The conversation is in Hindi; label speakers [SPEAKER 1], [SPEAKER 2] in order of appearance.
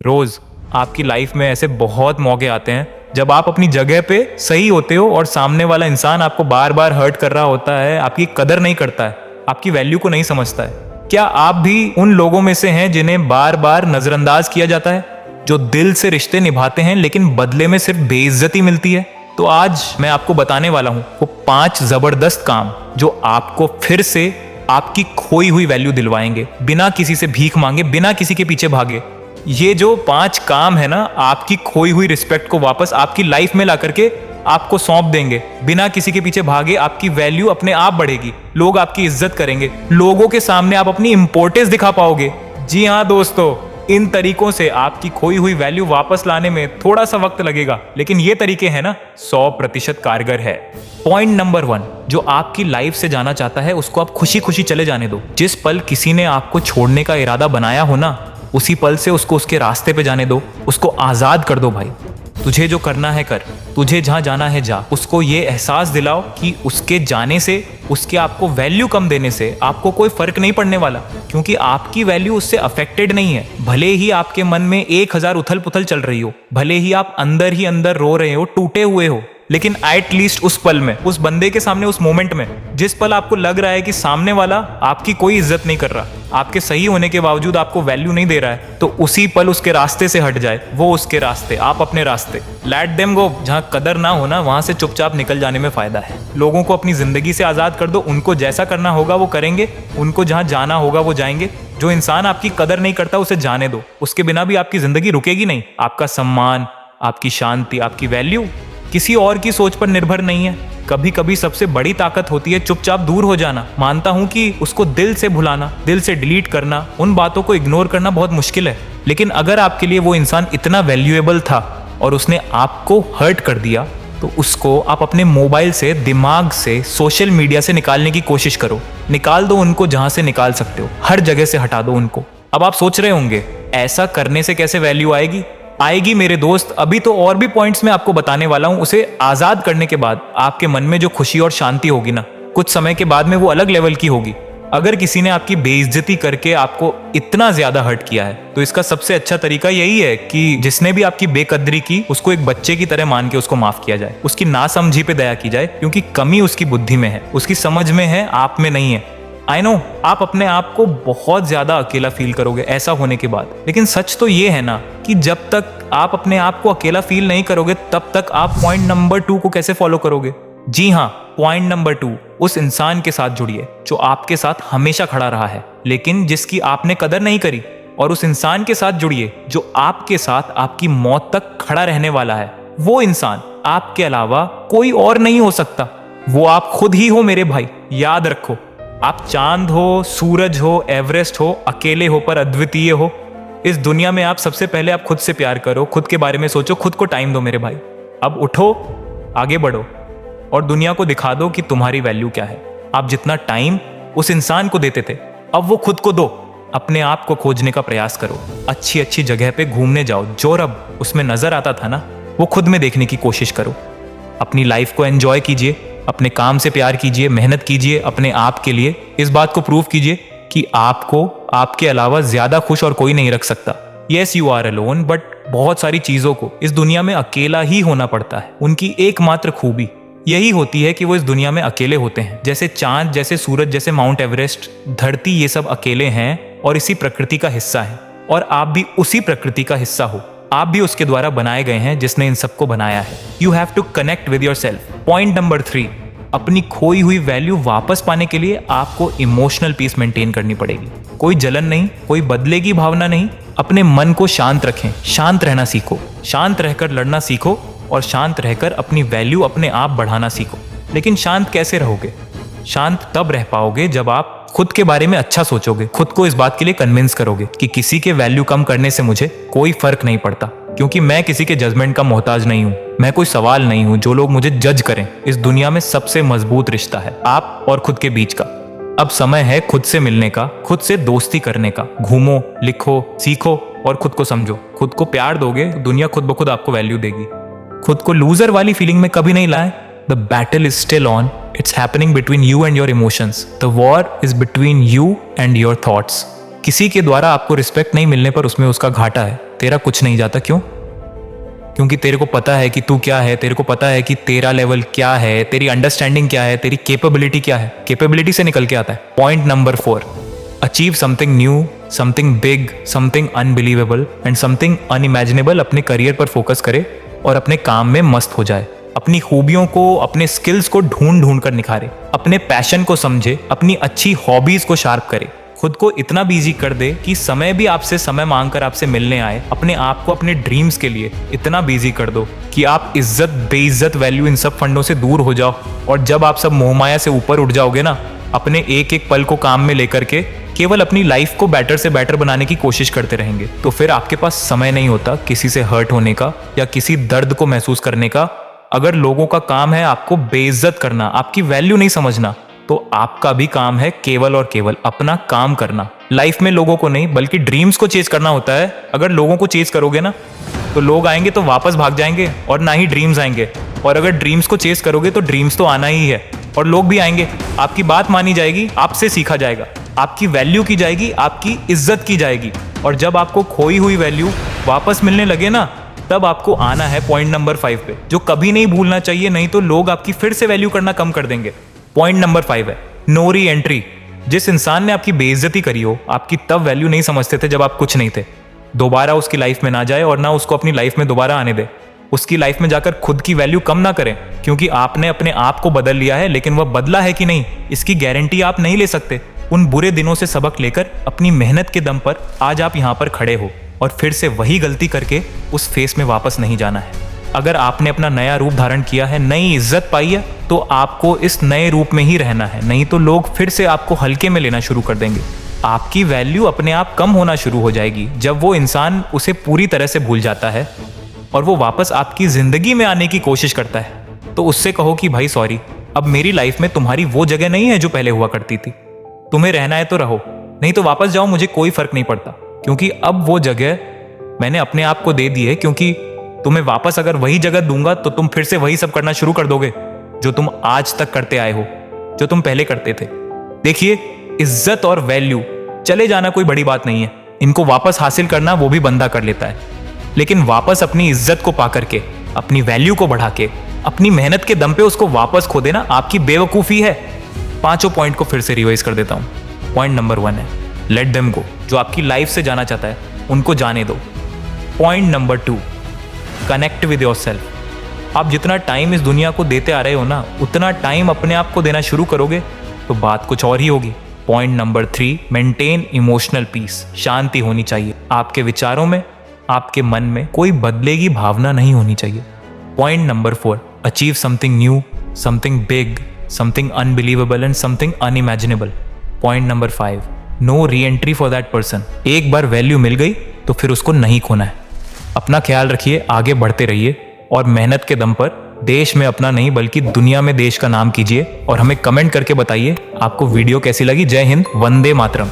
[SPEAKER 1] रोज आपकी लाइफ में ऐसे बहुत मौके आते हैं जब आप अपनी जगह पे सही होते हो और सामने वाला इंसान आपको बार बार हर्ट कर रहा होता है, आपकी कदर नहीं करता है, आपकी वैल्यू को नहीं समझता है। क्या आप भी उन लोगों में से हैं जिन्हें बार बार नजरअंदाज किया जाता है, जो दिल से रिश्ते निभाते हैं लेकिन बदले में सिर्फ बेइज्जती मिलती है? तो आज मैं आपको बताने वाला हूं वो 5 जबरदस्त काम जो आपको फिर से आपकी खोई हुई वैल्यू दिलवाएंगे, बिना किसी से भीख मांगे, बिना किसी के पीछे भागे। ये जो 5 काम है ना, आपकी खोई हुई रिस्पेक्ट को वापस आपकी लाइफ में ला करके आपको सौंप देंगे। बिना किसी के पीछे भागे आपकी वैल्यू अपने आप बढ़ेगी, लोग आपकी इज्जत करेंगे, लोगों के सामने आप अपनी इंपॉर्टेंस दिखा पाओगे। जी हाँ दोस्तों, इन तरीकों से आपकी खोई हुई वैल्यू वापस लाने में थोड़ा सा वक्त लगेगा, लेकिन ये तरीके हैं ना 100% कारगर है। पॉइंट नंबर 1, जो आपकी लाइफ से जाना चाहता है उसको आप खुशी खुशी चले जाने दो। जिस पल किसी ने आपको छोड़ने का इरादा बनाया हो ना, उसी पल से उसको उसके रास्ते पे जाने दो, उसको आजाद कर दो। भाई तुझे जो करना है कर, तुझे जहां जाना है जा। उसको ये एहसास दिलाओ कि उसके जाने से, उसके आपको वैल्यू कम देने से आपको कोई फर्क नहीं पड़ने वाला, क्योंकि आपकी वैल्यू उससे अफेक्टेड नहीं है। भले ही आपके मन में 1000 उथल पुथल चल रही हो, भले ही आप अंदर ही अंदर रो रहे हो, टूटे हुए हो, लेकिन एट लीस्ट उस पल में, उस बंदे के सामने, उस मोमेंट में, जिस पल आपको लग रहा है कि सामने वाला आपकी कोई इज्जत नहीं कर रहा, आपके सही होने के बावजूद आपको वैल्यू नहीं दे रहा है, तो उसी पल उसके रास्ते से हट जाए। वो उसके रास्ते, आप अपने रास्ते। Let them go. जहां कदर ना हो ना, वहां से चुपचाप निकल जाने में फायदा है। लोगों को अपनी जिंदगी से आजाद कर दो, उनको जैसा करना होगा वो करेंगे, उनको जहां जाना होगा वो जाएंगे। जो इंसान आपकी कदर नहीं करता उसे जाने दो, उसके बिना भी आपकी जिंदगी रुकेगी नहीं। आपका सम्मान, आपकी शांति, आपकी वैल्यू किसी और की सोच पर निर्भर नहीं है। कभी कभी सबसे बड़ी ताकत होती है चुपचाप दूर हो जाना। मानता हूं कि उसको दिल से भुलाना, दिल से डिलीट करना, उन बातों को इग्नोर करना बहुत मुश्किल है, लेकिन अगर आपके लिए वो इंसान इतना वैल्यूएबल था और उसने आपको हर्ट कर दिया, तो उसको आप अपने मोबाइल से, दिमाग से, सोशल मीडिया से निकालने की कोशिश करो। निकाल दो उनको जहां से निकाल सकते हो, हर जगह से हटा दो उनको। अब आप सोच रहे होंगे ऐसा करने से कैसे वैल्यू आएगी? आएगी मेरे दोस्त। अभी तो और भी पॉइंट्स मैं आपको बताने वाला हूं। उसे आजाद करने के बाद आपके मन में जो खुशी और शांति होगी ना, कुछ समय के बाद में वो अलग लेवल की होगी। अगर किसी ने आपकी बेइज्जती करके आपको इतना ज्यादा हर्ट किया है, तो इसका सबसे अच्छा तरीका यही है कि जिसने भी आपकी बेकदरी की, उसको एक बच्चे की तरह मान के उसको माफ किया जाए। उसकी नासमझी पे दया की जाए, क्योंकि कमी उसकी बुद्धि में है, उसकी समझ में है, आप में नहीं है। आई नो आप अपने आप को बहुत ज्यादा अकेला फील करोगे ऐसा होने के बाद, लेकिन सच तो ये है ना कि जब तक आप अपने आप को अकेला फील नहीं करोगे, तब तक आप पॉइंट नंबर 2 को कैसे फॉलो करोगे? जी हाँ, पॉइंट नंबर 2, उस इंसान के साथ जुड़िए जो आपके साथ हमेशा खड़ा रहा है लेकिन जिसकी आपने कदर नहीं करी, और उस इंसान के साथ जुड़िए जो आपके साथ आपकी मौत तक खड़ा रहने वाला है। वो इंसान आपके अलावा कोई और नहीं हो सकता, वो आप खुद ही हो मेरे भाई। याद रखो, आप चांद हो, सूरज हो, एवरेस्ट हो, अकेले हो पर अद्वितीय हो। इस दुनिया में आप सबसे पहले आप खुद से प्यार करो, खुद के बारे में सोचो, खुद को टाइम दो मेरे भाई। अब उठो, आगे बढ़ो और दुनिया को दिखा दो कि तुम्हारी वैल्यू क्या है। आप जितना टाइम उस इंसान को देते थे, अब वो खुद को दो। अपने आप को खोजने का प्रयास करो, अच्छी अच्छी जगह पे घूमने जाओ, जो रब उसमें नजर आता था ना, वो खुद में देखने की कोशिश करो। अपनी लाइफ को एंजॉय कीजिए, अपने काम से प्यार कीजिए, मेहनत कीजिए अपने आप के लिए। इस बात को प्रूव कीजिए कि आपको आपके अलावा ज्यादा खुश और कोई नहीं रख सकता। Yes you are alone, but बहुत सारी चीजों को इस दुनिया में अकेला ही होना पड़ता है। उनकी एकमात्र खूबी यही होती है कि वो इस दुनिया में अकेले होते हैं। जैसे चांद, जैसे सूरज, जैसे माउंट एवरेस्ट, धरती, ये सब अकेले हैं और इसी प्रकृति का हिस्सा है। और आप भी उसी प्रकृति का हिस्सा हो, आप भी उसके द्वारा बनाए गए हैं जिसने इन सबको बनाया है। You have to connect with yourself. Point number 3, अपनी खोई हुई वैल्यू वापस पाने के लिए आपको इमोशनल पीस मेंटेन करनी पड़ेगी। कोई जलन नहीं, कोई बदले की भावना नहीं। अपने मन को शांत रखें, शांत रहना सीखो, शांत रहकर लड़ना सीखो और शांत रहकर अपनी वैल्यू अपने आप बढ़ाना सीखो। लेकिन शांत कैसे रहोगे? शांत तब रह पाओगे जब आप खुद के बारे में अच्छा सोचोगे, खुद को इस बात के लिए कन्विंस करोगे कि किसी के वैल्यू कम करने से मुझे कोई फर्क नहीं पड़ता, क्योंकि मैं किसी के जजमेंट का मोहताज नहीं हूं। मैं कोई सवाल नहीं हूं जो लोग मुझे जज करें। इस दुनिया में सबसे मजबूत रिश्ता है आप और खुद के बीच का। अब समय है खुद से मिलने का, खुद से दोस्ती करने का। घूमो, लिखो, सीखो और खुद को समझो। खुद को प्यार दोगे, दुनिया खुद ब खुद आपको वैल्यू देगी। खुद को लूजर वाली फीलिंग में कभी नहीं लाए। The battle is still on, it's happening between you and your emotions. The war is between you and your thoughts. किसी के द्वारा आपको रिस्पेक्ट नहीं मिलने पर उसमें उसका घाटा है। तेरा कुछ नहीं जाता। क्यों? क्योंकि तेरे को पता है कि तू क्या है, तेरे को पता है कि तेरा लेवल क्या है, तेरी अंडरस्टैंडिंग क्या है, तेरी कैपेबिलिटी क्या है। कैपेबिलिटी से निकल के आता है। Point number 4, achieve something new, something big, something unbelievable and something unimaginable. अपने करियर पर फोकस करे और अपने काम में मस्त हो जाए। अपनी खूबियों को, अपने स्किल्स को ढूंढ ढूंढ कर निखारे। अपने पैशन को समझे, अपनी अच्छी हॉबीज को शार्प करे। खुद को इतना बिजी कर दे कि समय भी आपसे समय मांगकर आपसे मिलने आए। अपने आप को अपने ड्रीम्स के लिए इतना बिजी कर दो कि आप इज्जत, बेइज्जत, वैल्यू, इन सब फंडों से दूर हो जाओ। और जब आप सब मोहमाया से ऊपर उठ जाओगे ना, अपने एक एक पल को काम में लेकर के केवल अपनी लाइफ को बेटर से बेटर बनाने की कोशिश करते रहेंगे, तो फिर आपके पास समय नहीं होता किसी से हर्ट होने का या किसी दर्द को महसूस करने का। अगर लोगों का काम है आपको बेइज्जत करना, आपकी वैल्यू नहीं समझना, तो आपका भी काम है केवल और केवल अपना काम करना। लाइफ में लोगों को नहीं बल्कि ड्रीम्स को चेज करना होता है। अगर लोगों को चेज करोगे ना, तो लोग आएंगे तो वापस भाग जाएंगे और ना ही ड्रीम्स आएंगे। और अगर ड्रीम्स को चेज करोगे तो ड्रीम्स तो आना ही है और लोग भी आएंगे। आपकी बात मानी जाएगी, आपसे सीखा जाएगा, आपकी वैल्यू की जाएगी, आपकी इज्जत की जाएगी। और जब आपको खोई हुई वैल्यू वापस मिलने लगे ना, तब आपको आना है पॉइंट नंबर 5 पे, जो कभी नहीं भूलना चाहिए, नहीं तो लोग आपकी फिर से वैल्यू करना कम कर देंगे। पॉइंट नंबर 5 है नो री एंट्री। जिस इंसान ने आपकी बेइज्जती करी हो, आपकी तब वैल्यू नहीं समझते थे जब आप कुछ नहीं थे, दोबारा उसकी लाइफ में ना जाए और ना उसको अपनी लाइफ में दोबारा आने दे। उसकी लाइफ में जाकर खुद की वैल्यू कम ना करें, क्योंकि आपने अपने आप को बदल लिया है, लेकिन वह बदला है कि नहीं इसकी गारंटी आप नहीं ले सकते। उन बुरे दिनों से सबक लेकर अपनी मेहनत के दम पर आज आप यहाँ पर खड़े हो और फिर से वही गलती करके उस फेस में वापस नहीं जाना है। अगर आपने अपना नया रूप धारण किया है, नई इज्जत पाई है, तो आपको इस नए रूप में ही रहना है, नहीं तो लोग फिर से आपको हल्के में लेना शुरू कर देंगे। आपकी वैल्यू अपने आप कम होना शुरू हो जाएगी जब वो इंसान उसे पूरी तरह से भूल जाता है और वो वापस आपकी जिंदगी में आने की कोशिश करता है। तो उससे कहो कि भाई सॉरी, अब मेरी लाइफ में तुम्हारी वो जगह नहीं है जो पहले हुआ करती थी। तुम्हें रहना है तो रहो, नहीं तो वापस जाओ, मुझे कोई फर्क नहीं पड़ता, क्योंकि अब वो जगह मैंने अपने आप को दे दी है। क्योंकि तुम्हें वापस अगर वही जगह दूंगा तो तुम फिर से वही सब करना शुरू कर दोगे जो तुम आज तक करते आए हो, जो तुम पहले करते थे। देखिए, इज्जत और वैल्यू चले जाना कोई बड़ी बात नहीं है, इनको वापस हासिल करना वो भी बंदा कर लेता है। लेकिन वापस अपनी इज्जत को पा करके, अपनी वैल्यू को बढ़ा के, अपनी मेहनत के दम पे उसको वापस खो देना आपकी बेवकूफ़ी है। 5 पॉइंट को फिर से रिवाइज कर देता हूँ। पॉइंट नंबर 1 है लेट देम गो। जो आपकी लाइफ से जाना चाहता है उनको जाने दो। Point number 2, connect with yourself. आप जितना टाइम इस दुनिया को देते आ रहे हो ना, उतना टाइम अपने आप को देना शुरू करोगे तो बात कुछ और ही होगी। Point number 3, maintain emotional peace. शांति होनी चाहिए आपके विचारों में, आपके मन में कोई बदले की भावना नहीं होनी चाहिए। Point number 4, achieve something new, something big, something unbelievable and something unimaginable. Point number 5, no reentry for that person. एक बार वैल्यू मिल गई तो फिर उसको नहीं खोना है। अपना ख्याल रखिए, आगे बढ़ते रहिए और मेहनत के दम पर देश में अपना नहीं बल्कि दुनिया में देश का नाम कीजिए। और हमें कमेंट करके बताइए आपको वीडियो कैसी लगी। जय हिंद, वंदे मातरम।